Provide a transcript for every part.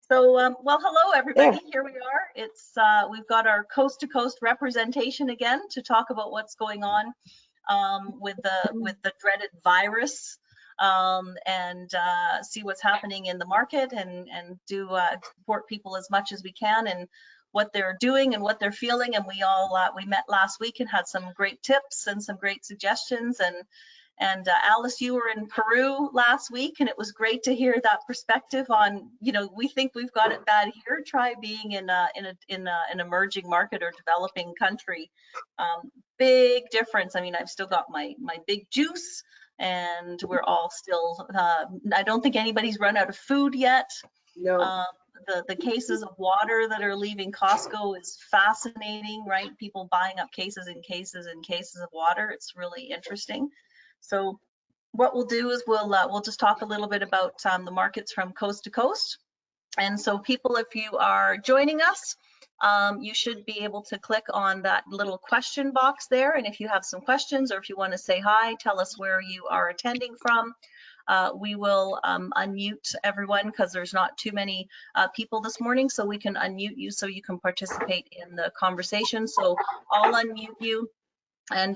Well, hello everybody. Here we are. It's we've got our coast to coast representation again to talk about what's going on with the dreaded virus, and see what's happening in the market, and do support people as much as we can and what they're doing and what they're feeling. And we met last week and had some great tips and some great suggestions. And Alice, you were in Peru last week, and it was great to hear that perspective on, we think we've got it bad here. Try being in an emerging market or developing country. Big difference. I mean, I've still got my big juice, and we're all still. I don't think anybody's run out of food yet. No. The cases of water that are leaving Costco is fascinating, right? People buying up cases and cases and cases of water. It's really interesting. So what we'll do is we'll just talk a little bit about the markets from coast to coast. And so people, if you are joining us, you should be able to click on that little question box there. And if you have some questions, or if you want to say hi, tell us where you are attending from. We will unmute everyone because there's not too many people this morning, so we can unmute you so you can participate in the conversation. So I'll unmute you. And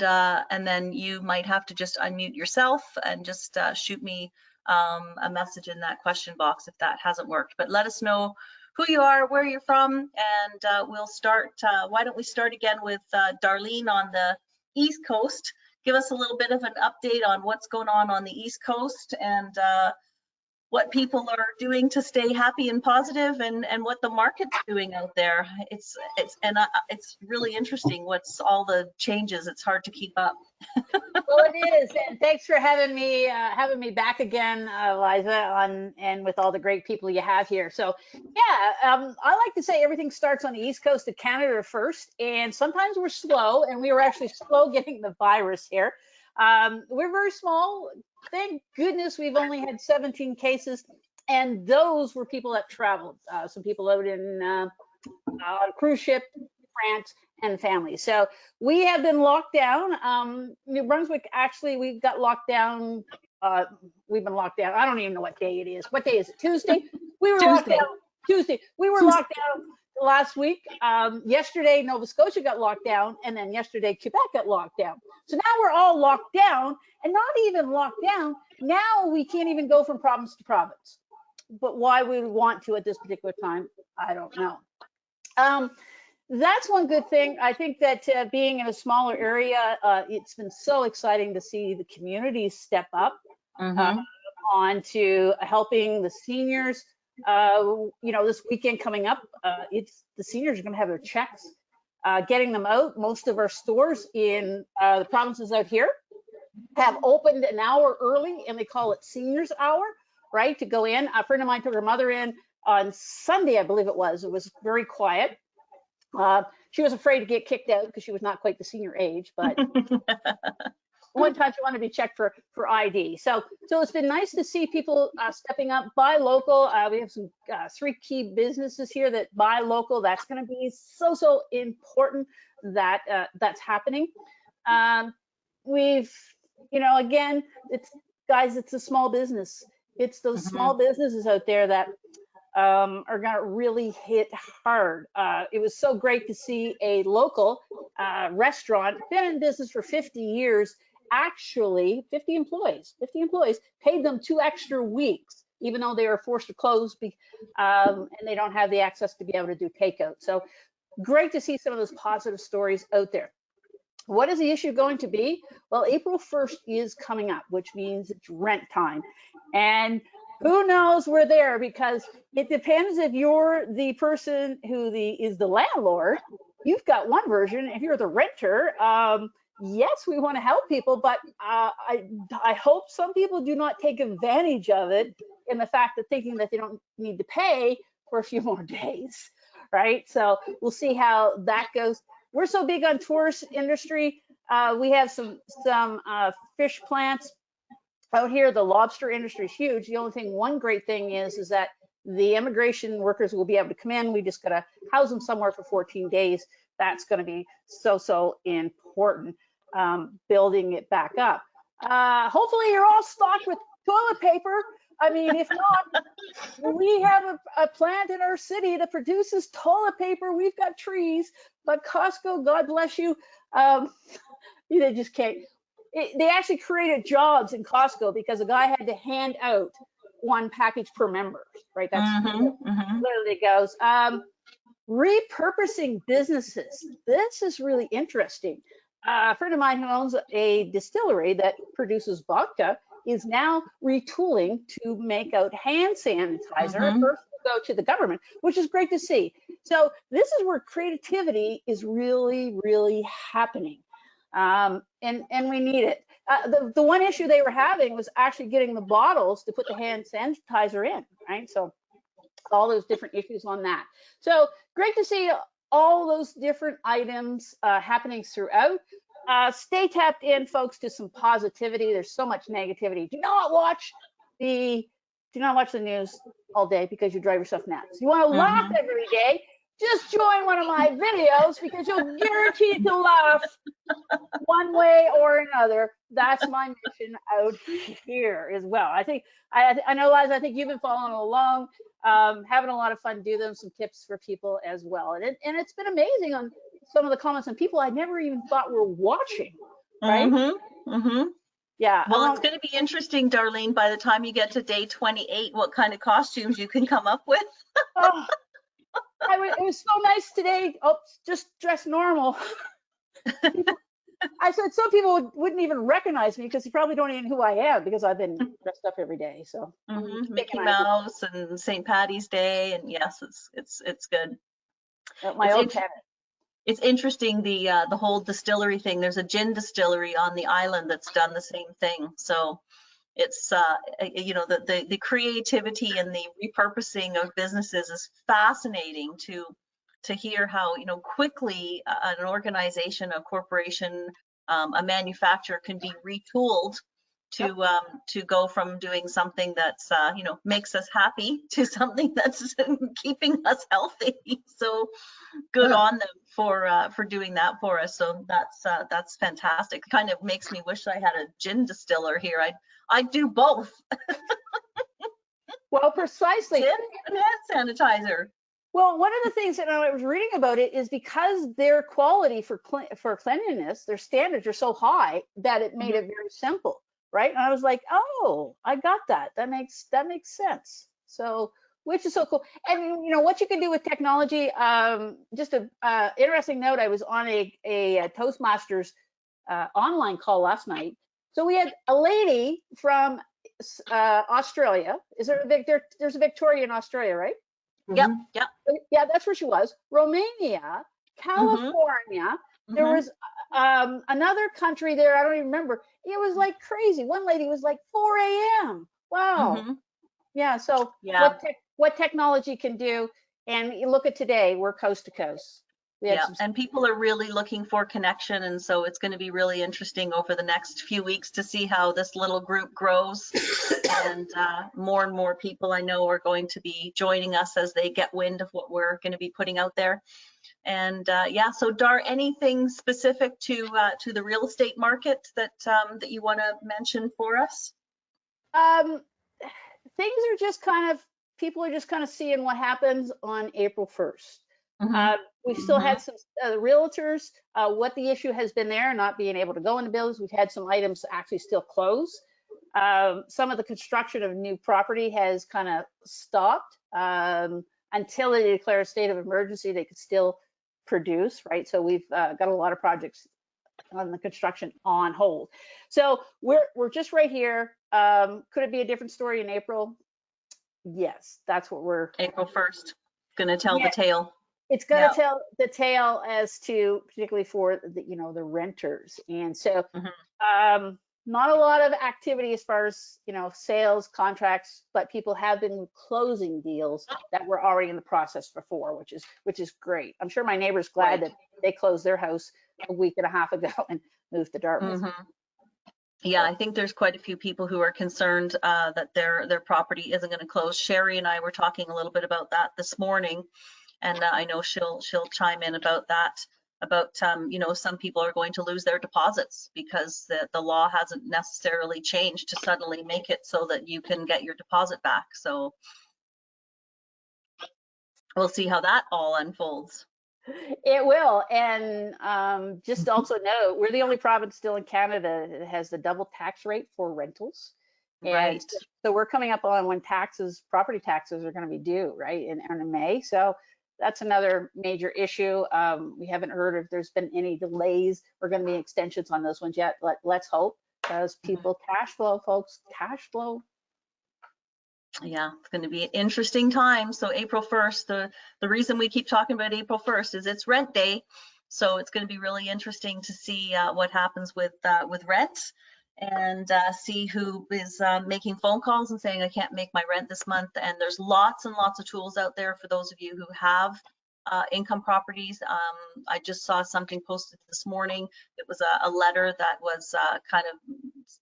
then you might have to just unmute yourself and just shoot me a message in that question box if that hasn't worked. But let us know who you are, where you're from, and we'll start. Why don't we start again with Darlene on the East Coast. Give us a little bit of an update on what's going on the East Coast, and what people are doing to stay happy and positive, and what the market's doing out there. It's really interesting what's all the changes. It's hard to keep up. Well, it is, and thanks for having me back again, Liza, and with all the great people you have here. So yeah, I like to say everything starts on the East Coast of Canada first, and sometimes we're slow, and we were actually slow getting the virus here. We're very small. Thank goodness we've only had 17 cases, and those were people that traveled. Some people out in on a cruise ship, France, and family. So we have been locked down. New Brunswick, actually, we've got locked down. We've been locked down. I don't even know what day it is. What day is it? Tuesday? We were locked down Tuesday. We were locked down last week. Yesterday, Nova Scotia got locked down, and then yesterday, Quebec got locked down. So now we're all locked down, and not even locked down. Now we can't even go from province to province. But why we want to at this particular time, I don't know. That's one good thing. I think that being in a smaller area, it's been so exciting to see the communities step up onto helping the seniors. This weekend coming up, the seniors are going to have their checks, getting them out. Most of our stores in the provinces out here have opened an hour early, and they call it seniors hour, right? To go in. A friend of mine took her mother in on Sunday, I believe it was. It was very quiet. She was afraid to get kicked out because she was not quite the senior age, but one time she wanted to be checked for ID. So it's been nice to see people stepping up. Buy local. We have some 3 key businesses here that buy local. That's going to be so important that that's happening. Again, it's a small business. It's those small businesses out there that are going to really hit hard. It was so great to see a local restaurant, been in business for 50 years, actually 50 employees, paid them 2 extra weeks, even though they were forced to close and they don't have the access to be able to do takeout. So great to see some of those positive stories out there. What is the issue going to be? Well, April 1st is coming up, which means it's rent time. And who knows, we're there, because it depends if you're the person who is the landlord. You've got one version. If you're the renter, yes, we want to help people, but I hope some people do not take advantage of it in the fact of thinking that they don't need to pay for a few more days, right? So we'll see how that goes. We're so big on tourist industry. We have some fish plants out here. The lobster industry is huge. The only one great thing is that the immigration workers will be able to come in. We just got to house them somewhere for 14 days. That's going to be so important, building it back up. Hopefully you're all stocked with toilet paper. I mean, if not, we have a plant in our city that produces toilet paper. We've got trees, but Costco, God bless you, they just can't. They actually created jobs in Costco because a guy had to hand out one package per member, right? That's literally goes. Repurposing businesses. This is really interesting. A friend of mine who owns a distillery that produces vodka is now retooling to make out hand sanitizer. First go to the government, which is great to see. So this is where creativity is really, really happening. And we need it. The one issue they were having was actually getting the bottles to put the hand sanitizer in, right? So all those different issues on that. So great to see all those different items happening throughout. Stay tapped in, folks, to some positivity. There's so much negativity. Do not watch the news all day because you drive yourself nuts. You want to laugh every day, just join one of my videos because you'll guaranteed to laugh one way or another. That's my mission out here as well. I know, Liza, I think you've been following along, having a lot of fun, do them some tips for people as well. And it's been amazing on some of the comments and people I never even thought were watching, right? Yeah. Well, it's going to be interesting, Darlene, by the time you get to day 28, what kind of costumes you can come up with. Oh, it was so nice today. Oh, just dress normal. I said some people wouldn't even recognize me because they probably don't even know who I am because I've been dressed up every day. So Mickey Mouse and St. Patty's Day, and yes, it's good. My old tenant. It's interesting, the whole distillery thing. There's a gin distillery on the island that's done the same thing. So it's the creativity and the repurposing of businesses is fascinating to hear how quickly an organization, a corporation, a manufacturer can be retooled to go from doing something that's makes us happy to something that's keeping us healthy. So good on them for doing that for us. So that's fantastic. Kind of makes me wish I had a gin distiller here. I'd do both. Well, precisely. Gin and hand sanitizer. Well, one of the things that I was reading about it is because their quality for cleanliness, their standards are so high that it made it very simple, right? And I was like, oh, I got that. That makes sense. So, which is so cool. And what you can do with technology. Just a interesting note. I was on a Toastmasters online call last night. So we had a lady from Australia. There's a Victoria in Australia, right? Yeah, that's where she was. Romania, California. There was another country there. I don't even remember. It was like crazy. One lady was like 4 a.m. Wow. Yeah. So what technology can do, and you look at today, we're coast to coast. And people are really looking for connection, and so it's going to be really interesting over the next few weeks to see how this little group grows. And more people I know are going to be joining us as they get wind of what we're going to be putting out there. And so Dar, anything specific to the real estate market that you want to mention for us? Things are just people are just kind of seeing what happens on April 1st. We still had some realtors, what the issue has been there, not being able to go into buildings. We've had some items actually still close. Some of the construction of new property has kind of stopped until they declare a state of emergency. They could still produce, right? So we've got a lot of projects on the construction on hold. So we're just right here. Could it be a different story in April? Yes, that's what we're. April 1st, going to tell the tale. It's going to tell the tale as to, particularly for the renters. And so not a lot of activity as far as, sales contracts, but people have been closing deals that were already in the process before, which is great. I'm sure my neighbor's glad that they closed their house a week and a half ago and moved to Dartmouth. Yeah, I think there's quite a few people who are concerned that their property isn't going to close. Cheri and I were talking a little bit about that this morning. And I know she'll chime in about that you know, some people are going to lose their deposits because the law hasn't necessarily changed to suddenly make it so that you can get your deposit back. So we'll see how that all unfolds. It will. And just also know, we're the only province still in Canada that has the double tax rate for rentals. And Right. so we're coming up on when property taxes are going to be due, right, in May. So that's another major issue. We haven't heard if there's been any delays or going to be extensions on those ones yet. Let's hope, because people, cash flow, folks, cash flow. Yeah, it's going to be an interesting time. So April 1st, the reason we keep talking about April 1st is it's rent day. So it's going to be really interesting to see what happens with rent, and see who is making phone calls and saying, I can't make my rent this month. And there's lots and lots of tools out there for those of you who have income properties. I just saw something posted this morning. It was a letter that was kind of,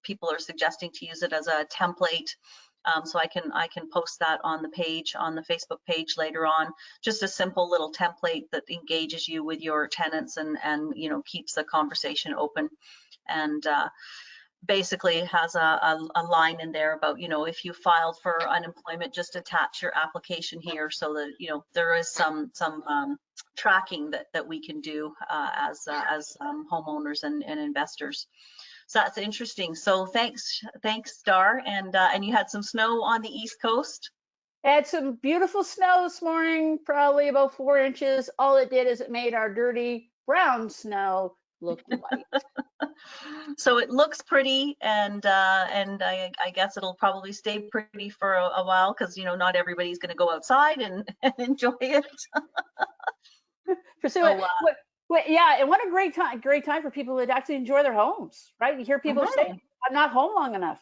people are suggesting to use it as a template. So I can post that on the page, on the Facebook page later on. Just a simple little template that engages you with your tenants and you know, keeps the conversation open, and basically has a line in there about, you know, if you filed for unemployment, just attach your application here, so that, you know, there is some tracking that we can do as homeowners and investors. So that's interesting. So thanks, Dar. And you had some snow on the East Coast. Had some beautiful snow this morning, probably about 4 inches. All it did is it made our dirty brown snow look white. So it looks pretty, and I guess it'll probably stay pretty for a while, because, you know, not everybody's going to go outside and enjoy it. Yeah, and what a great time for people that actually enjoy their homes, right? You hear people say, I'm not home long enough.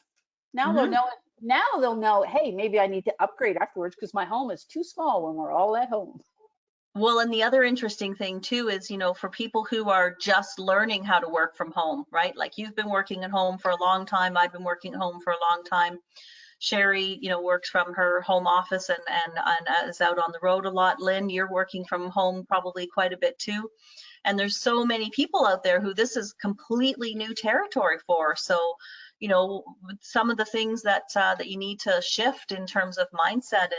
Now they'll know it. Now they'll know, hey, maybe I need to upgrade afterwards because my home is too small when we're all at home. Well, and the other interesting thing too is, you know, for people who are just learning how to work from home, right? Like, you've been working at home for a long time. I've been working at home for a long time. Cheri, you know, works from her home office and is out on the road a lot. Lynn, you're working from home probably quite a bit too. And there's so many people out there who this is completely new territory for. So, you know, some of the things that you need to shift in terms of mindset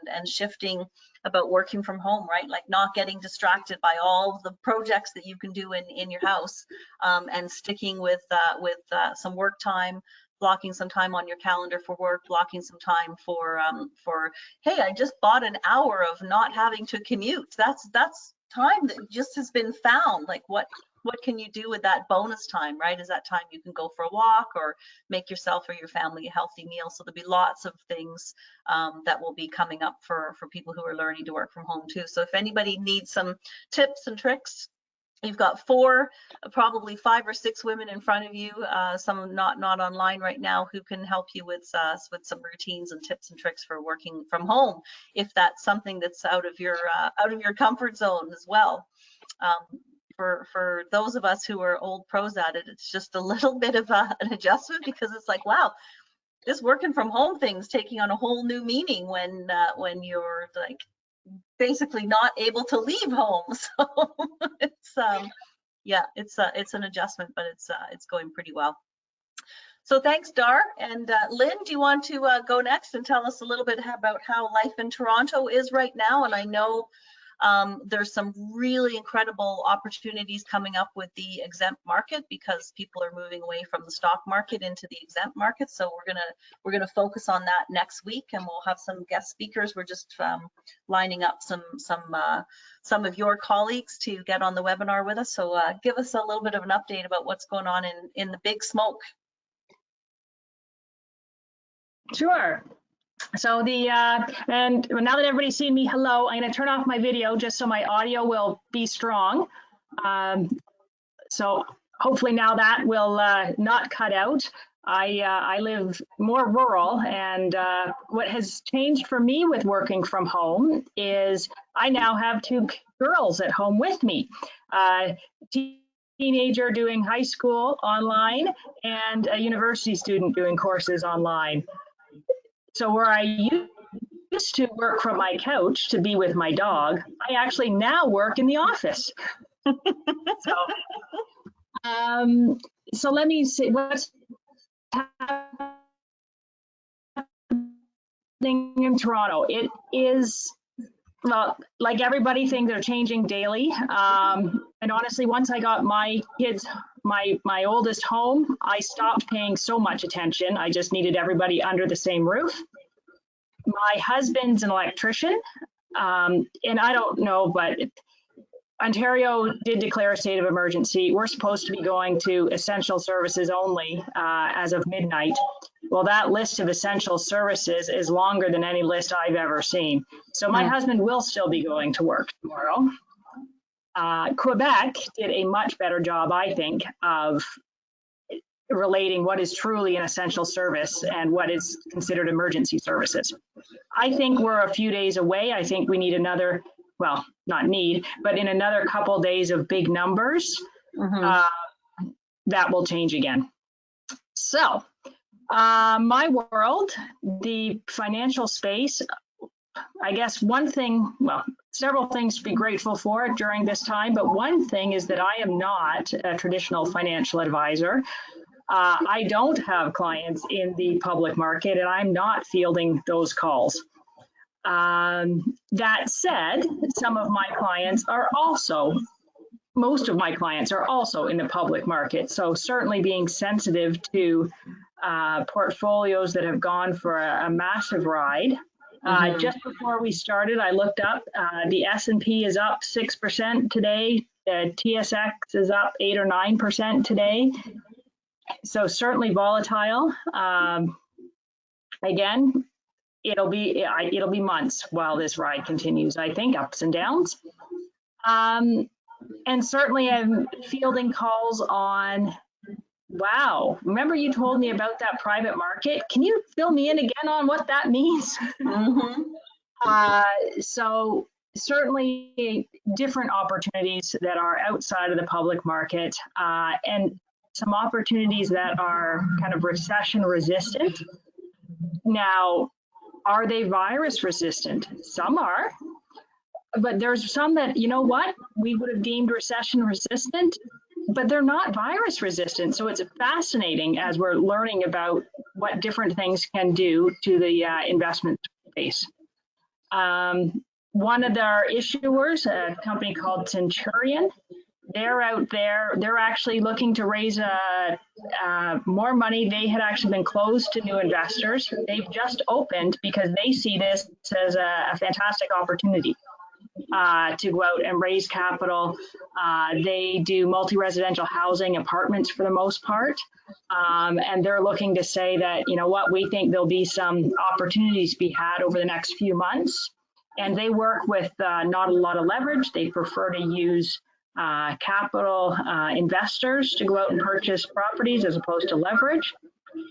and shifting about working from home, right? Like, not getting distracted by all the projects that you can do in your house, and sticking with some work time, blocking some time on your calendar for work, blocking some time for hey, I just bought an hour of not having to commute. That's time that just has been found. Like, what can you do with that bonus time, right? Is that time you can go for a walk or make yourself or your family a healthy meal? So there'll be lots of things that will be coming up for people who are learning to work from home too. So if anybody needs some tips and tricks, you've got probably 5 or 6 women in front of you, some not online right now, who can help you with some routines and tips and tricks for working from home, if that's something that's out of your comfort zone as well. For those of us who are old pros at it, it's just a little bit of an adjustment, because it's like, wow, this working from home thing's taking on a whole new meaning when you're like basically not able to leave home. So it's yeah, it's an adjustment, but it's going pretty well. So thanks, Dar. And Lynn, do you want to go next and tell us a little bit about how life in Toronto is right now? And I know there's some really incredible opportunities coming up with the exempt market, because people are moving away from the stock market into the exempt market. So we're gonna focus on that next week, and we'll have some guest speakers. We're just lining up some of your colleagues to get on the webinar with us. So give us a little bit of an update about what's going on in the big smoke. Sure. So and now that everybody's seen me, hello, I'm going to turn off my video just so my audio will be strong. So hopefully now that will not cut out. I live more rural, and what has changed for me with working from home is I now have 2 girls at home with me. Teenager doing high school online, and a university student doing courses online. So where I used to work from my couch to be with my dog, I actually now work in the office. So, so let me see what's happening in Toronto. It is, well, like everybody, things are changing daily. And honestly, once I got my kids, my oldest home, I stopped paying so much attention. I just needed everybody under the same roof. My husband's an electrician, and I don't know, but Ontario did declare a state of emergency. We're supposed to be going to essential services only as of midnight. Well, that list of essential services is longer than any list I've ever seen. So my husband will still be going to work tomorrow. Quebec did a much better job, I think, of relating what is truly an essential service and what is considered emergency services. I think we're a few days away. I think we need another, well, not need, but in another couple days of big numbers, that will change again. So my world, the financial space, I guess one thing, well, several things to be grateful for during this time, but one thing is that I am not a traditional financial advisor. I don't have clients in the public market, and I'm not fielding those calls. That said, some of my clients are also, most of my clients are also in the public market. So certainly being sensitive to portfolios that have gone for a massive ride. Just before we started, I looked up, the S&P is up 6% today. The TSX is up 8 or 9% today. So certainly volatile. Again, it'll be months while this ride continues, I think, ups and downs. And certainly I'm fielding calls on, wow, remember you told me about that private market? Can you fill me in again on what that means? So certainly different opportunities that are outside of the public market, and some opportunities that are kind of recession resistant. Now, are they virus resistant? Some are, but there's some that, you know what, we would have deemed recession resistant, but they're not virus resistant. So it's fascinating as we're learning about what different things can do to the investment space. One of their issuers, a company called Centurion, they're out there, they're actually looking to raise more money. They had actually been closed to new investors. They've just opened because they see this as a fantastic opportunity to go out and raise capital. They do multi-residential housing, apartments for the most part. And they're looking to say that, you know what, we think there'll be some opportunities to be had over the next few months. And they work with not a lot of leverage. They prefer to use capital investors to go out and purchase properties as opposed to leverage.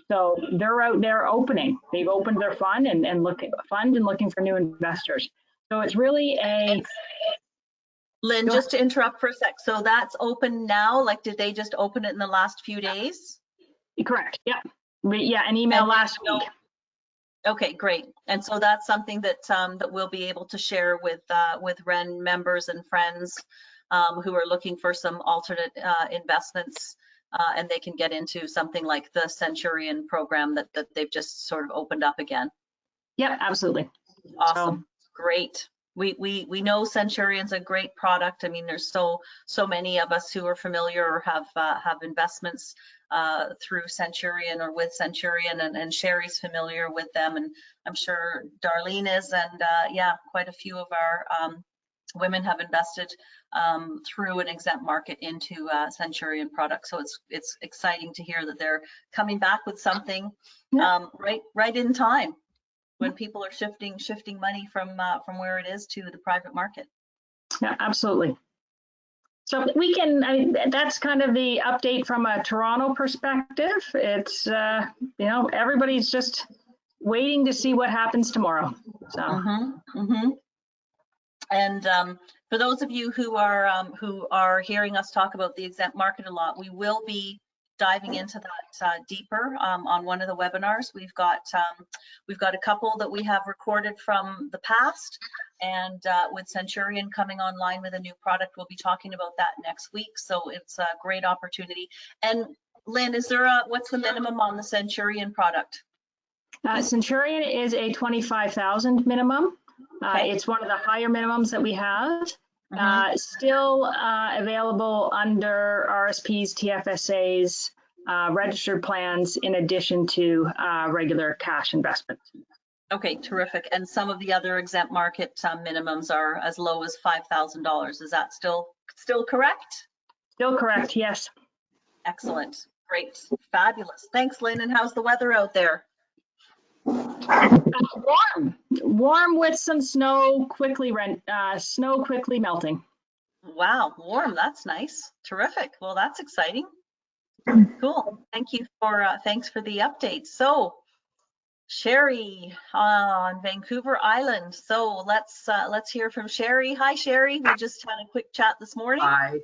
So they're out there opening. They've opened their fund and looking for new investors. So it's really a. Lynn, just to interrupt for a sec. So that's open now? Like, did they just open it in the last few days? Correct. Yeah. Yeah. An email last week. Okay, great. And so that's something that that we'll be able to share with WREN members and friends who are looking for some alternate investments, and they can get into something like the Centurion program that they've just sort of opened up again. Yeah, absolutely. Awesome. Great. We know Centurion's a great product. I mean, there's so many of us who are familiar or have investments through Centurion or with Centurion, and Cheri's familiar with them, and I'm sure Darlene is, and yeah, quite a few of our women have invested through an exempt market into Centurion products. So it's exciting to hear that they're coming back with something right in time, when people are shifting money from where it is to the private market. Yeah, absolutely. So we can, that's kind of the update from a Toronto perspective. It's, you know, everybody's just waiting to see what happens tomorrow. So. And for those of you who are hearing us talk about the exempt market a lot, we will be diving into that deeper on one of the webinars. We've got a couple that we have recorded from the past, and with Centurion coming online with a new product, we'll be talking about that next week. So it's a great opportunity. And Lynn, is there what's the minimum on the Centurion product? Centurion is a 25,000 minimum. Okay. It's one of the higher minimums that we have. Still available under RSPs, TFSAs, registered plans, in addition to regular cash investment. Okay, terrific. And some of the other exempt market minimums are as low as $5,000. Is that still correct? Still correct, yes. Excellent. Great. Fabulous. Thanks, Lynn. And how's the weather out there? Warm with some snow quickly melting. Wow, warm. That's nice. Terrific. Well, that's exciting. Cool. Thank you for thanks for the update. So, Cheri on Vancouver Island. So let's hear from Cheri. Hi, Cheri. We just had a quick chat this morning. Hi.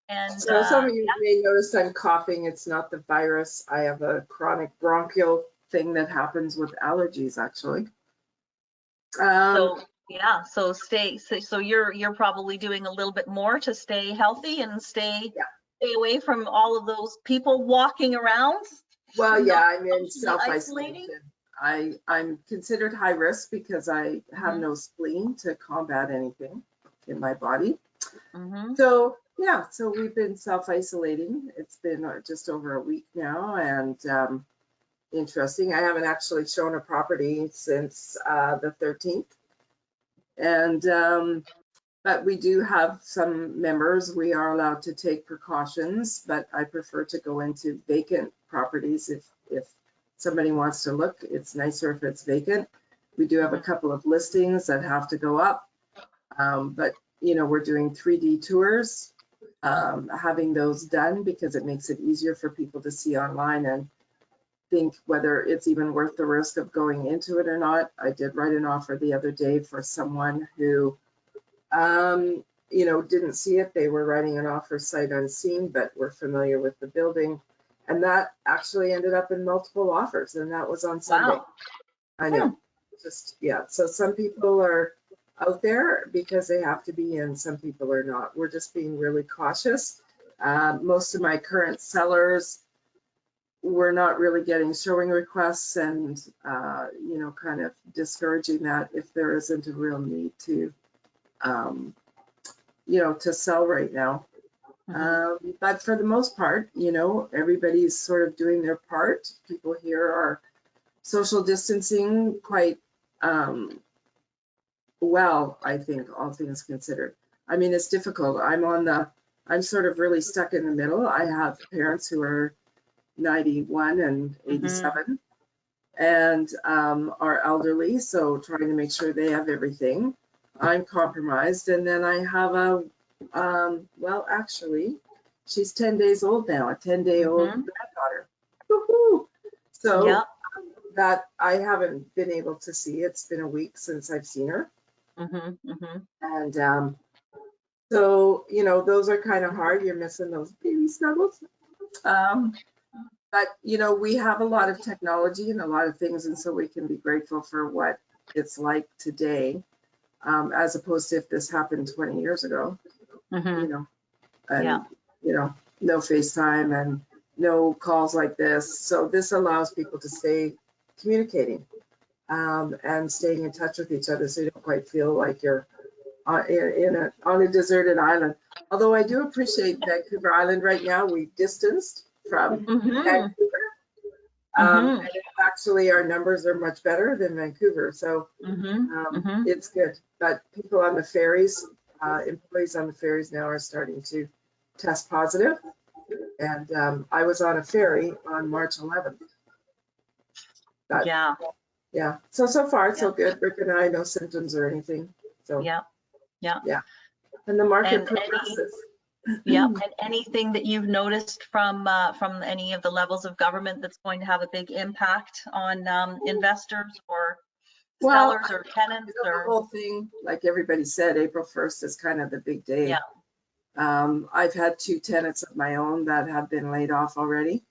And so some of you may notice I'm coughing. It's not the virus. I have a chronic bronchial thing that happens with allergies, actually. So yeah, so so you're probably doing a little bit more to stay healthy and stay away from all of those people walking around. Well, yeah, I'm in self-isolation. I'm considered high risk because I have no spleen to combat anything in my body. So yeah, so we've been self-isolating. It's been just over a week now, and interesting. I haven't actually shown a property since the 13th. And but we do have some members. We are allowed to take precautions, but I prefer to go into vacant properties if somebody wants to look. It's nicer if it's vacant. We do have a couple of listings that have to go up, but you know, we're doing 3D tours, having those done because it makes it easier for people to see online and think whether it's even worth the risk of going into it or not. I did write an offer the other day for someone who, you know, didn't see it. They were writing an offer sight unseen, but were familiar with the building. And that actually ended up in multiple offers, and that was on Sunday. Wow. I know, just, yeah. So some people are out there because they have to be in, some people are not. We're just being really cautious. Most of my current sellers, we're not really getting showing requests, and you know, kind of discouraging that if there isn't a real need to you know, to sell right now. But for the most part, you know, everybody's sort of doing their part. People here are social distancing quite well, I think, all things considered. I mean, it's difficult. I'm sort of really stuck in the middle. I have parents who are 91 and 87 and are elderly, so trying to make sure they have everything. I'm compromised, and then I have a well, actually she's 10 days old now, a 10-day-old granddaughter. Woohoo! So that I haven't been able to see. It's been a week since I've seen her. And so, you know, those are kind of hard. You're missing those baby snuggles. But, you know, we have a lot of technology and a lot of things, and so we can be grateful for what it's like today, as opposed to if this happened 20 years ago, you know, and, you know, no FaceTime and no calls like this. So this allows people to stay communicating and staying in touch with each other, so you don't quite feel like you're on a deserted island. Although I do appreciate Vancouver Island right now. We've distanced from Vancouver. And actually our numbers are much better than Vancouver, so it's good. But people on the ferries, employees on the ferries now are starting to test positive. And I was on a ferry on March 11th. But, yeah. So far so good. Rick and I, no symptoms or anything. So yeah. And the market progresses. And anything that you've noticed from any of the levels of government that's going to have a big impact on investors or sellers or tenants? The whole thing, like everybody said, April 1st is kind of the big day. I've had 2 tenants of my own that have been laid off already.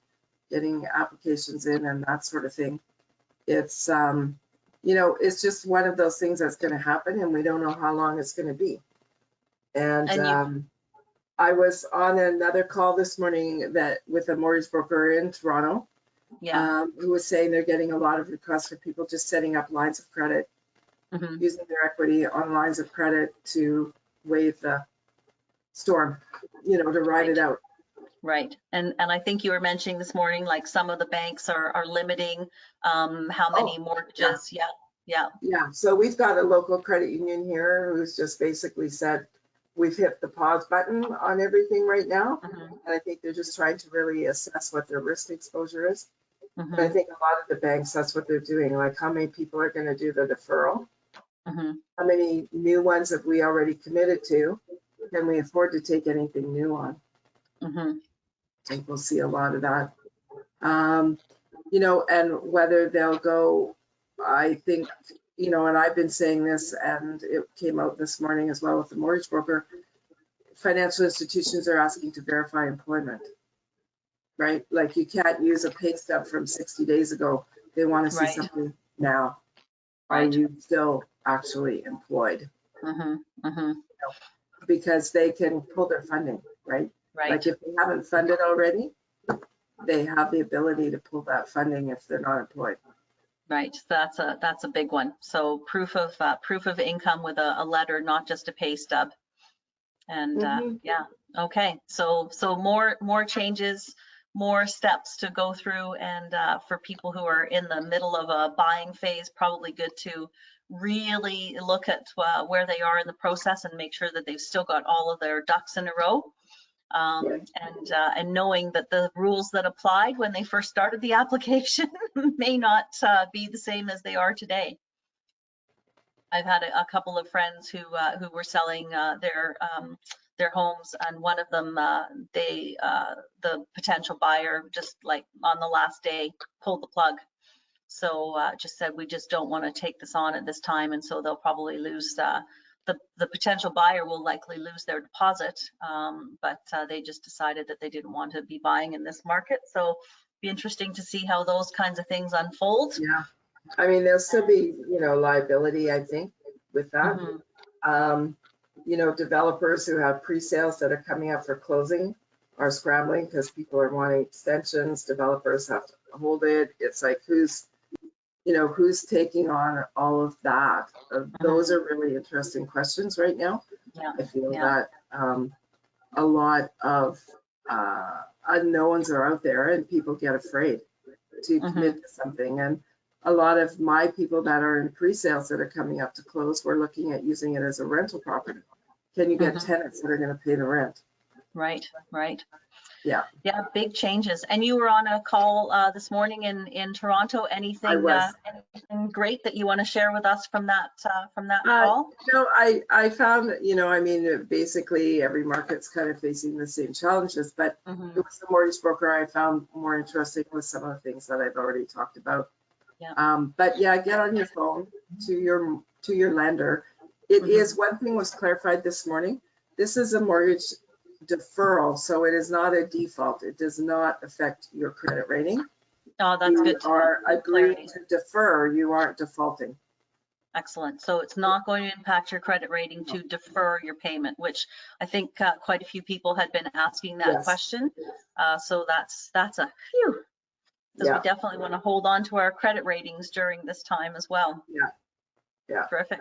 getting applications in and that sort of thing. It's, you know, it's just one of those things that's going to happen, and we don't know how long it's going to be. And I was on another call this morning that with a mortgage broker in Toronto, who was saying they're getting a lot of requests for people just setting up lines of credit, using their equity on lines of credit to waive the storm, you know, to ride it out. Right. And I think you were mentioning this morning, like some of the banks are limiting how many mortgages. Yeah. So we've got a local credit union here who's just basically said, we've hit the pause button on everything right now. And I think they're just trying to really assess what their risk exposure is. But I think a lot of the banks, that's what they're doing. Like, how many people are going to do the deferral? How many new ones have we already committed to? Can we afford to take anything new on? I think we'll see a lot of that. You know, and whether they'll go, I think, you know, and I've been saying this, and it came out this morning as well with the mortgage broker, financial institutions are asking to verify employment, right? Like, you can't use a pay stub from 60 days ago. They want to see something now. Are you still actually employed? You know, because they can pull their funding, right? Like, if they haven't funded already, they have the ability to pull that funding if they're not employed. Right. So that's a big one. So proof of income with a letter, not just a pay stub. And yeah. Okay. So more changes, more steps to go through, and for people who are in the middle of a buying phase, probably good to really look at where they are in the process and make sure that they've still got all of their ducks in a row. And knowing that the rules that applied when they first started the application may not be the same as they are today. I've had a couple of friends who were selling their homes, and one of them, the potential buyer, just like on the last day, pulled the plug. So just said, we just don't want to take this on at this time, and so they'll probably lose the potential buyer will likely lose their deposit, but they just decided that they didn't want to be buying in this market. So be interesting to see how those kinds of things unfold. Yeah, I mean, there'll still be, you know, liability, I think, with that. You know, developers who have pre-sales that are coming up for closing are scrambling because people are wanting extensions. Developers have to hold it. It's like, who's taking on all of that? Those are really interesting questions right now. I feel that a lot of unknowns are out there, and people get afraid to commit to something. And a lot of my people that are in pre-sales that are coming up to close, we're looking at using it as a rental property. Can you get tenants that are going to pay the rent? Right. Yeah, big changes. And you were on a call this morning in Toronto. Anything great that you want to share with us from that call? No, I found, you know, I mean, basically every market's kind of facing the same challenges, but it was the mortgage broker I found more interesting with some of the things that I've already talked about. But yeah, get on your phone to your lender. It is, one thing was clarified this morning. This is a mortgage deferral, so it is not a default. It does not affect your credit rating. Oh, that's good. You are agreeing to defer. You aren't defaulting. Excellent. So it's not going to impact your credit rating to defer your payment, which I think quite a few people had been asking that question. So that's a phew. Because we definitely want to hold on to our credit ratings during this time as well. Yeah. Terrific.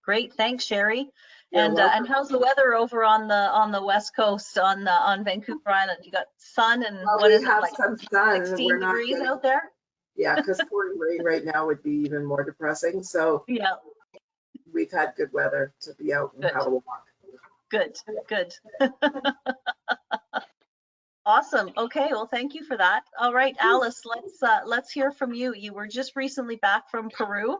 Great. Thanks, Cheri. And how's the weather over on the West Coast on Vancouver Island? You got sun and well, what is it, have like some sun. 16 degrees out there? Yeah, because pouring rain right now would be even more depressing. So yeah, we've had good weather to be out and have a walk. Good. Awesome. Okay, well, thank you for that. All right, Alice, let's hear from you. You were just recently back from Peru,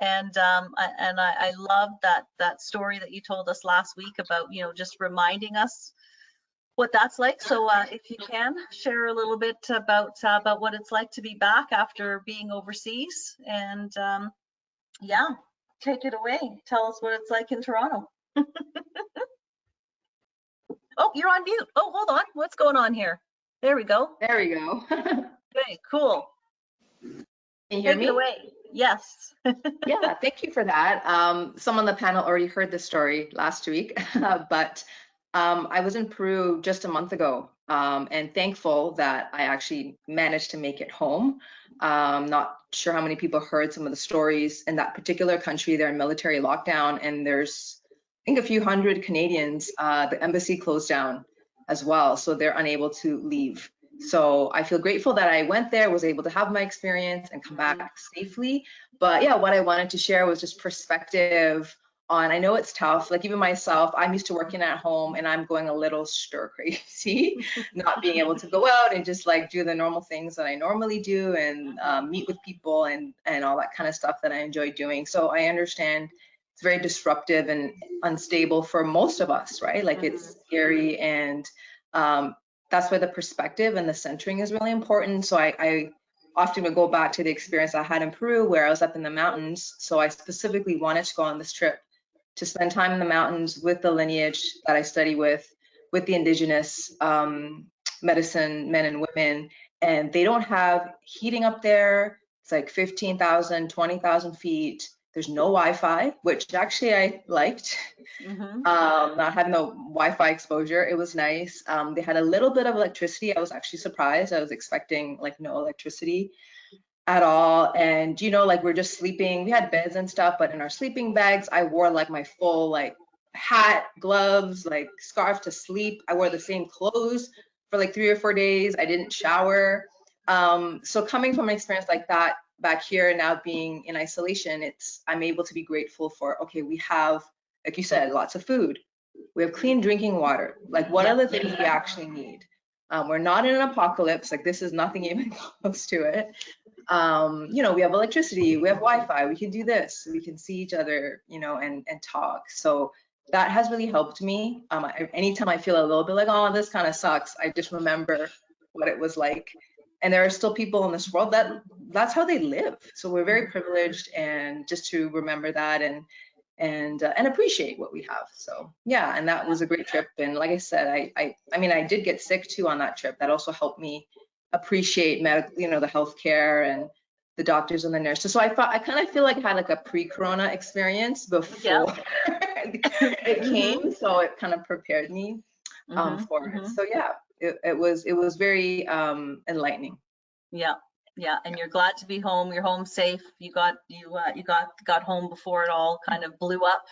and I love that story that you told us last week about, you know, just reminding us what that's like. So if you can share a little bit about what it's like to be back after being overseas, and yeah, take it away. Tell us what it's like in Toronto. Oh, you're on mute. Oh, hold on. What's going on here? There we go. There we go. Okay, cool. Can you hear Take me? it away. Yes. Yeah, thank you for that. Some on the panel already heard this story last week, but I was in Peru just a month ago, and thankful that I actually managed to make it home. Not sure how many people heard some of the stories in that particular country. They're in military lockdown, and there's, I think, a few hundred Canadians. The embassy closed down as well, so they're unable to leave. So I feel grateful that I went there, was able to have my experience and come back safely. But yeah, what I wanted to share was just perspective on, I know it's tough, like even myself, I'm used to working at home and I'm going a little stir crazy, not being able to go out and just like do the normal things that I normally do and meet with people and all that kind of stuff that I enjoy doing. So I understand it's very disruptive and unstable for most of us, right? Like it's scary, and that's why the perspective and the centering is really important. So I often would go back to the experience I had in Peru where I was up in the mountains. So I specifically wanted to go on this trip to spend time in the mountains with the lineage that I study with the indigenous medicine men and women. And they don't have heating up there. It's like 15,000, 20,000 feet. There's no Wi-Fi, which actually I liked. Not having no Wi-Fi exposure, it was nice. They had a little bit of electricity. I was actually surprised. I was expecting like no electricity at all. And you know, like we're just sleeping. We had beds and stuff, but in our sleeping bags, I wore like my full like hat, gloves, like scarf to sleep. I wore the same clothes for like 3 or 4 days. I didn't shower. So coming from an experience like that back here, now being in isolation, I'm able to be grateful for, okay, we have, like you said, lots of food. We have clean drinking water. Like what are the things we actually need? We're not in an apocalypse. Like this is nothing even close to it. You know, we have electricity, we have Wi-Fi, we can do this, we can see each other, you know, and talk. So that has really helped me. Anytime I feel a little bit like, oh, this kind of sucks, I just remember what it was like. And there are still people in this world that's how they live. So we're very privileged, and just to remember that and appreciate what we have. So yeah, and that was a great trip. And like I said, I mean, I did get sick too on that trip. That also helped me appreciate medical, you know, the healthcare and the doctors and the nurses. So I kind of feel like I had like a pre-corona experience before it came. So it kind of prepared me for it. So yeah, it was very enlightening. Yeah, and you're glad to be home. You're home safe. You got home before it all kind of blew up.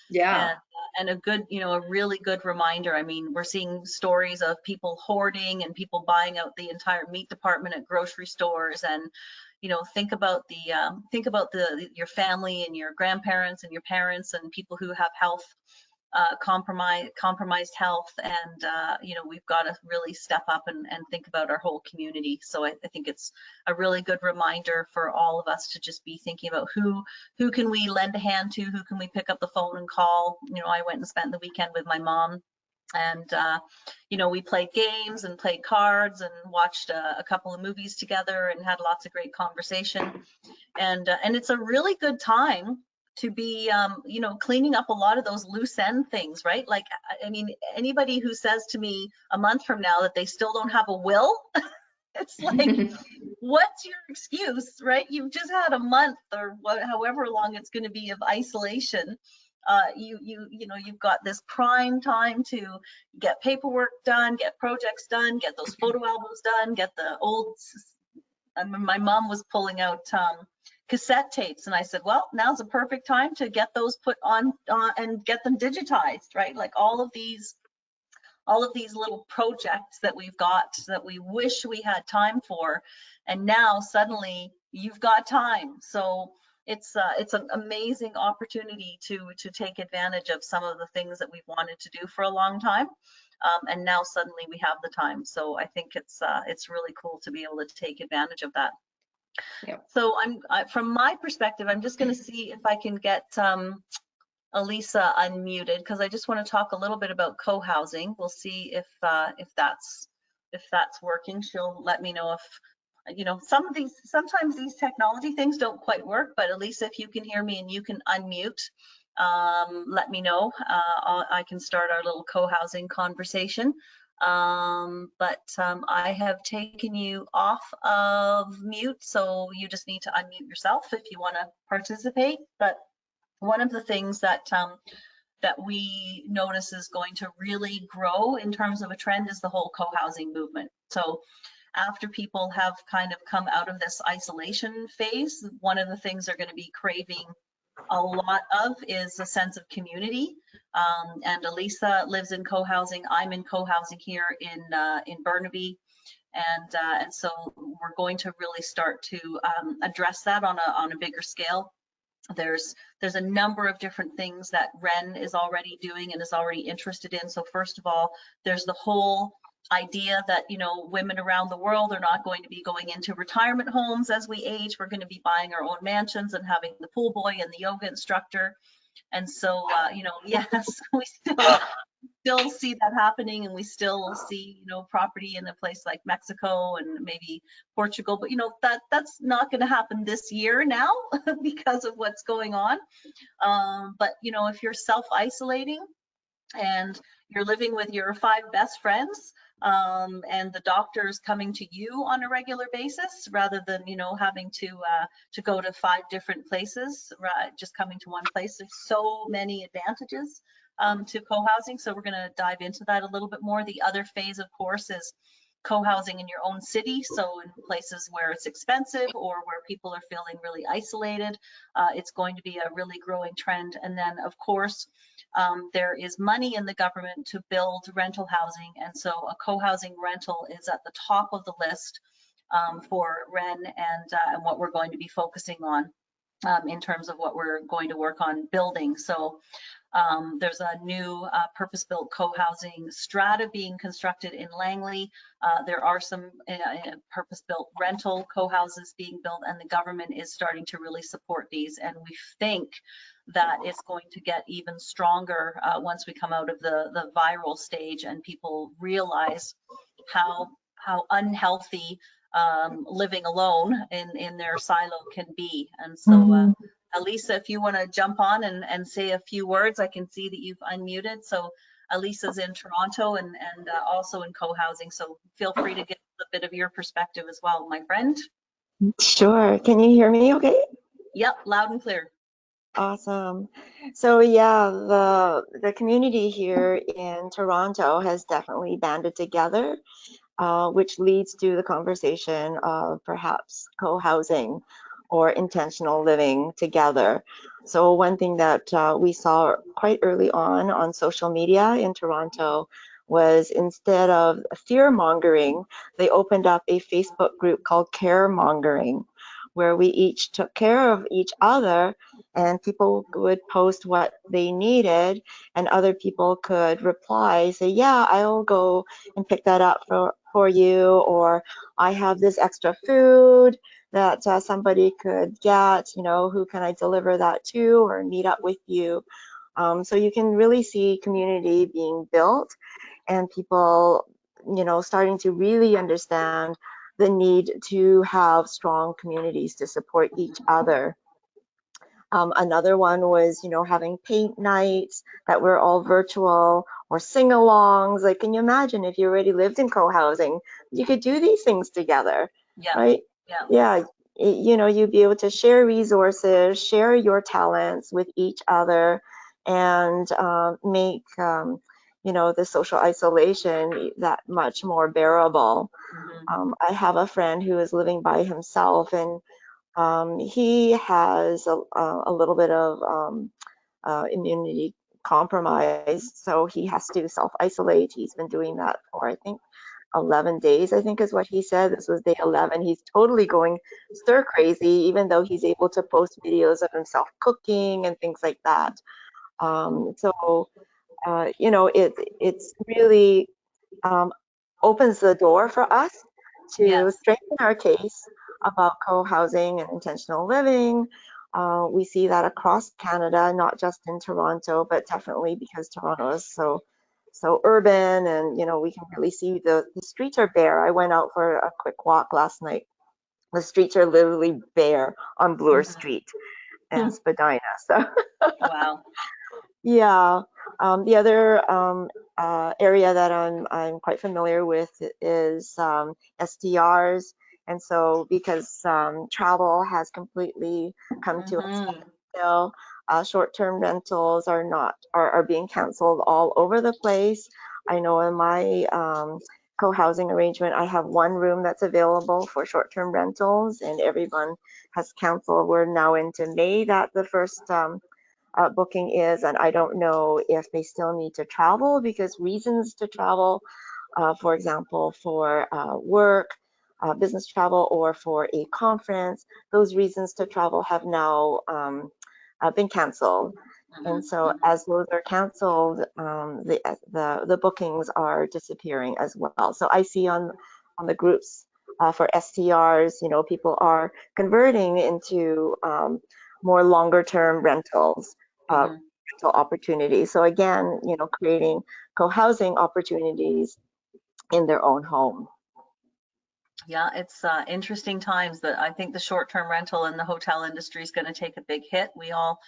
Yeah. And a good, you know, a really good reminder. I mean, we're seeing stories of people hoarding and people buying out the entire meat department at grocery stores. And, you know, think about your family and your grandparents and your parents and people who have health compromised health, and you know, we've got to really step up and think about our whole community. So I think it's a really good reminder for all of us to just be thinking about who can we lend a hand to, who can we pick up the phone and call. You know, I went and spent the weekend with my mom, and you know, we played games and played cards and watched a couple of movies together and had lots of great conversation. And it's a really good time to be, you know, cleaning up a lot of those loose end things, right? Like, I mean, anybody who says to me a month from now that they still don't have a will, it's like, what's your excuse, right? You've just had a month or however long it's going to be of isolation. You know, you've got this prime time to get paperwork done, get projects done, get those photo albums done, get the old. I mean, my mom was pulling out cassette tapes, and I said, well, now's the perfect time to get those put on and get them digitized, right? Like all of these little projects that we've got that we wish we had time for, and now suddenly you've got time. So it's an amazing opportunity to take advantage of some of the things that we've wanted to do for a long time, and now suddenly we have the time. So I think it's really cool to be able to take advantage of that. Yep. So from my perspective, I'm just going to see if I can get Elisa unmuted, because I just want to talk a little bit about co-housing. We'll see if that's working. She'll let me know if, you know, sometimes these technology things don't quite work, but Elisa, if you can hear me and you can unmute, let me know. I can start our little co-housing conversation. I have taken you off of mute, so you just need to unmute yourself if you want to participate. But one of the things that that we notice is going to really grow in terms of a trend is the whole co-housing movement. So after people have kind of come out of this isolation phase, one of the things they're going to be craving a lot of is a sense of community. And Liza lives in co-housing. I'm in co-housing here in Burnaby. And so we're going to really start to address that on a bigger scale. There's a number of different things that WREN is already doing and is already interested in. So first of all, there's the whole idea that, you know, women around the world are not going to be going into retirement homes as we age. We're going to be buying our own mansions and having the pool boy and the yoga instructor. And so, you know, yes, we still see that happening, and we still see, you know, property in a place like Mexico and maybe Portugal, but you know, that's not going to happen this year now because of what's going on. But you know, if you're self-isolating and you're living with your 5 best friends, and the doctor's coming to you on a regular basis rather than, you know, having to go to 5 different places, right? Just coming to one place. There's so many advantages to co-housing. So we're going to dive into that a little bit more. The other phase, of course, is co-housing in your own city. So in places where it's expensive or where people are feeling really isolated, it's going to be a really growing trend. And then, of course, there is money in the government to build rental housing. And so a co-housing rental is at the top of the list for WREN and what we're going to be focusing on in terms of what we're going to work on building. So there's a new purpose-built co-housing strata being constructed in Langley. There are some purpose-built rental co-houses being built, and the government is starting to really support these. And we think that it's going to get even stronger once we come out of the viral stage and people realize how unhealthy living alone in their silo can be. And so Liza, if you want to jump on and say a few words, I can see that you've unmuted. So Lisa's in Toronto and also in co-housing. So feel free to give a bit of your perspective as well, my friend. Sure. Can you hear me okay? Yep, loud and clear. Awesome. So yeah, the community here in Toronto has definitely banded together, which leads to the conversation of perhaps co-housing or intentional living together. So one thing that we saw quite early on social media in Toronto was, instead of fear mongering, they opened up a Facebook group called Care Mongering, where we each took care of each other, and people would post what they needed, and other people could reply, say, yeah, I'll go and pick that up for you, or I have this extra food that somebody could get, you know, who can I deliver that to or meet up with you? So you can really see community being built and people, you know, starting to really understand the need to have strong communities to support each other. Another one was, you know, having paint nights that were all virtual, or sing-alongs. Like, can you imagine if you already lived in co-housing, you could do these things together, right? Yeah, you know, you'd be able to share resources, share your talents with each other, and make, you know, the social isolation that much more bearable. I have a friend who is living by himself, and he has a little bit of immunity compromise, so he has to self-isolate. He's been doing that for, I think, 11 days, I think is what he said. This was day 11. He's totally going stir crazy, even though he's able to post videos of himself cooking and things like that. You know, it's really opens the door for us to strengthen our case about co-housing and intentional living. We see that across Canada, not just in Toronto, but definitely because Toronto is so urban, and you know, we can really see the streets are bare. I went out for a quick walk last night. The streets are literally bare on Bloor Street and Spadina. So wow. Yeah. The other area that I'm quite familiar with is STRs. And so because travel has completely come to a standstill, short-term rentals are being canceled all over the place. I know in my co-housing arrangement, I have one room that's available for short-term rentals, and everyone has canceled. We're now into May that the first booking is, and I don't know if they still need to travel, because reasons to travel, for example, for work, business travel, or for a conference, those reasons to travel have now been canceled. And so as those are canceled, the bookings are disappearing as well. So I see on the groups for STRs, people are converting into more longer term rentals, rental opportunities. So again, creating co-housing opportunities in their own home. Yeah, it's interesting times. That I think the short-term rental and the hotel industry is going to take a big hit. We all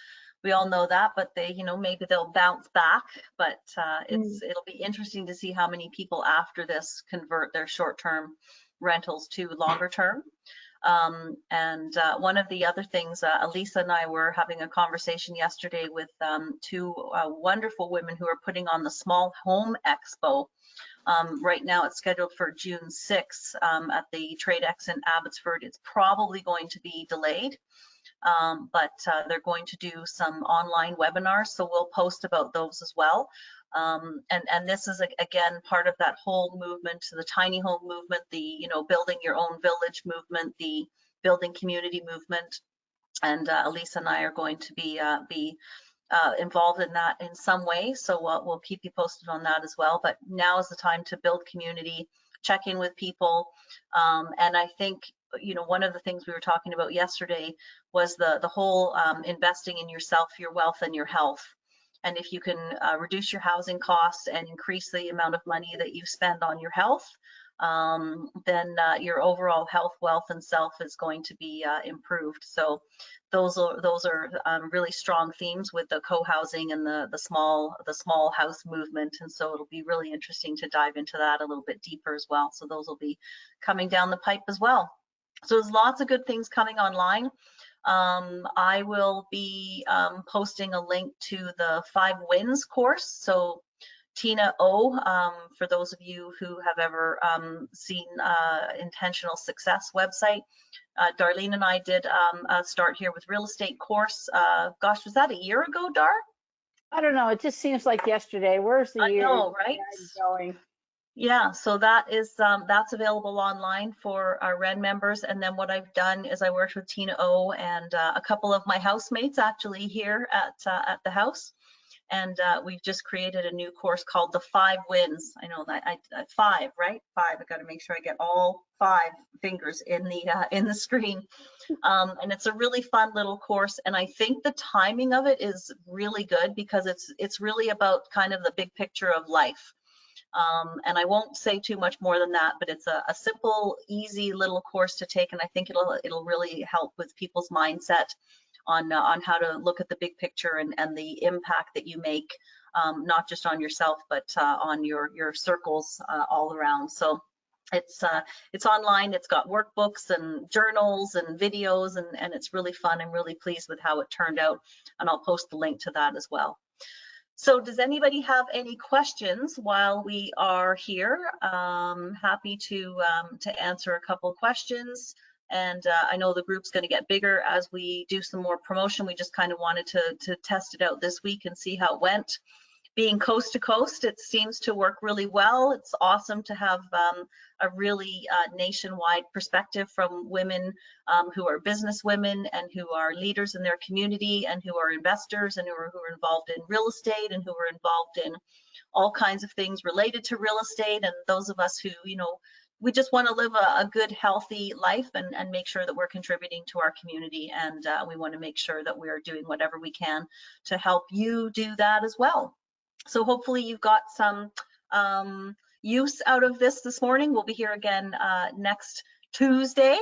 know that, but they, maybe they'll bounce back. But it'll be interesting to see how many people after this convert their short-term rentals to longer term. And one of the other things, Liza and I were having a conversation yesterday with two wonderful women who are putting on the Small Home Expo. Right now it's scheduled for June 6th at the TradeX in Abbotsford. It's probably going to be delayed, but they're going to do some online webinars, so we'll post about those as well. And this is again part of that whole movement, the tiny home movement, the building your own village movement, the building community movement. And Liza and I are going to be involved in that in some way, so we'll keep you posted on that as well. But now is the time to build community, check in with people, and I think one of the things we were talking about yesterday was the whole investing in yourself, your wealth, and your health. And if you can reduce your housing costs and increase the amount of money that you spend on your health, then your overall health, wealth, and self is going to be improved. So those are really strong themes with the co-housing and the small house movement. And so it'll be really interesting to dive into that a little bit deeper as well. So those will be coming down the pipe as well. So there's lots of good things coming online. I will be posting a link to the 5 Wins course. So Tina O, for those of you who have ever seen Intentional Success website, Darlene and I did a Start Here with Real Estate course. Gosh, was that a year ago, Dar? I don't know. It just seems like yesterday. Where's the year? I know, right? Going? Yeah, so that is that's available online for our WREN members. And then what I've done is I worked with Tina O and a couple of my housemates actually here at the house. And we've just created a new course called the 5 Wins. I know that 5, right? 5. I got to make sure I get all 5 fingers in the screen. And it's a really fun little course. And I think the timing of it is really good because it's really about kind of the big picture of life. And I won't say too much more than that, but it's a simple, easy little course to take, and I think it'll really help with people's mindset on how to look at the big picture and the impact that you make, not just on yourself, but on your circles all around. So it's online. It's got workbooks and journals and videos, and it's really fun. I'm really pleased with how it turned out, and I'll post the link to that as well. So does anybody have any questions while we are here? Happy to answer a couple questions. And I know the group's going to get bigger as we do some more promotion. We just kind of wanted to test it out this week and see how it went. Being coast to coast, it seems to work really well. It's awesome to have a really nationwide perspective from women who are business women and who are leaders in their community and who are investors and who are involved in real estate and who are involved in all kinds of things related to real estate. And those of us who, we just want to live a good, healthy life and make sure that we're contributing to our community. And we want to make sure that we are doing whatever we can to help you do that as well. So hopefully you've got some use out of this morning. We'll be here again next Tuesday.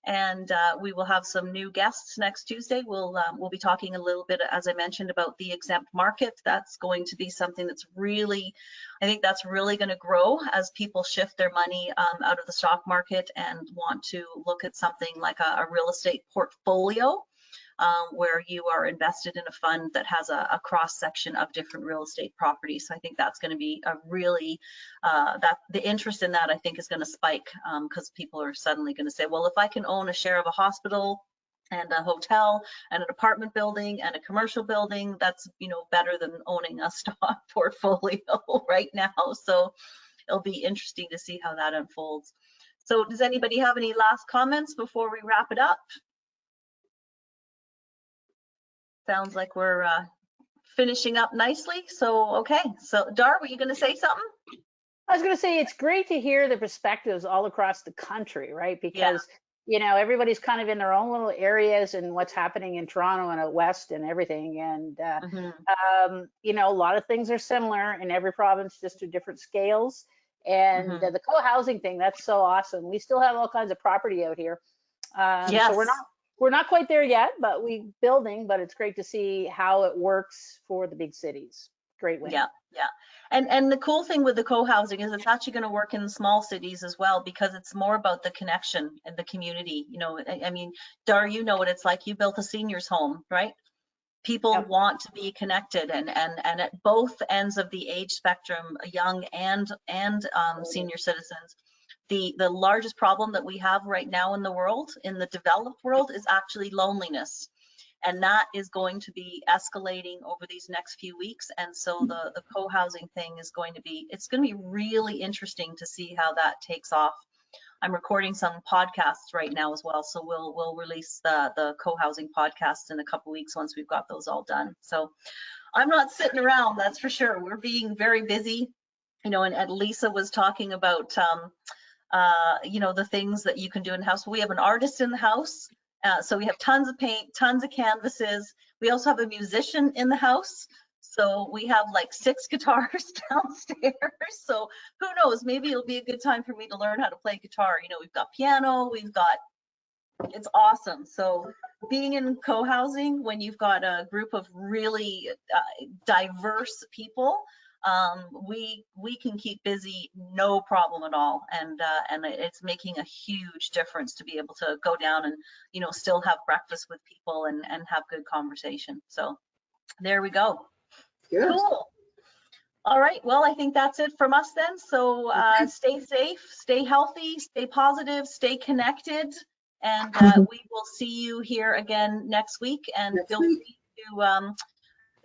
And we will have some new guests next Tuesday. We'll be talking a little bit, as I mentioned, about the exempt market. That's going to be something that's really, I think that's really going to grow as people shift their money out of the stock market and want to look at something like a real estate portfolio, where you are invested in a fund that has a cross section of different real estate properties. So I think that's going to be a really, the interest in that, I think, is going to spike, because people are suddenly going to say, well, if I can own a share of a hospital and a hotel and an apartment building and a commercial building, that's, you know, better than owning a stock portfolio right now. So it'll be interesting to see how that unfolds. So does anybody have any last comments before we wrap it up? Sounds like we're finishing up nicely. So, okay. So Dar, were you going to say something? I was going to say, it's great to hear the perspectives all across the country, right? Because, you know, everybody's kind of in their own little areas and what's happening in Toronto and out west and everything. And, you know, a lot of things are similar in every province, just to different scales. And the co-housing thing, that's so awesome. We still have all kinds of property out here. So we're not quite there yet, but we're building, but it's great to see how it works for the big cities. Great win. Yeah. And the cool thing with the co-housing is it's actually going to work in small cities as well, because it's more about the connection and the community. You know, I mean, Dar, you know what it's like. You built a seniors home, right? People want to be connected, and at both ends of the age spectrum, young and senior citizens. The largest problem that we have right now in the world, in the developed world, is actually loneliness. And that is going to be escalating over these next few weeks. And so the co-housing thing is going to be, it's going to be really interesting to see how that takes off. I'm recording some podcasts right now as well. So we'll release the co-housing podcasts in a couple weeks once we've got those all done. So I'm not sitting around, that's for sure. We're being very busy, you know, and Lisa was talking about, you know, the things that you can do in the house. We have an artist in the house. So we have tons of paint, tons of canvases. We also have a musician in the house. So we have like 6 guitars downstairs. So who knows, maybe it'll be a good time for me to learn how to play guitar. You know, we've got piano, it's awesome. So being in co-housing, when you've got a group of really diverse people, we can keep busy, no problem at all, and it's making a huge difference to be able to go down and, you know, still have breakfast with people and have good conversation. So there we go. Good. Cool. All right, well, I think that's it from us then. So stay safe, stay healthy, stay positive, stay connected, and we will see you here again next week. And feel free to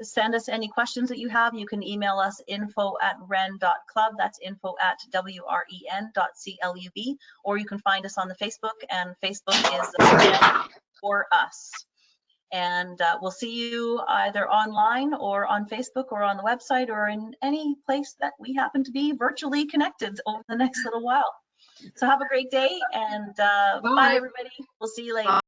send us any questions that you have. You can email us info@wren.club. That's info@WREN.CLUB. Or you can find us on the Facebook, and Facebook is Wren for Us. And we'll see you either online or on Facebook or on the website or in any place that we happen to be virtually connected over the next little while. So have a great day, and bye everybody. We'll see you later.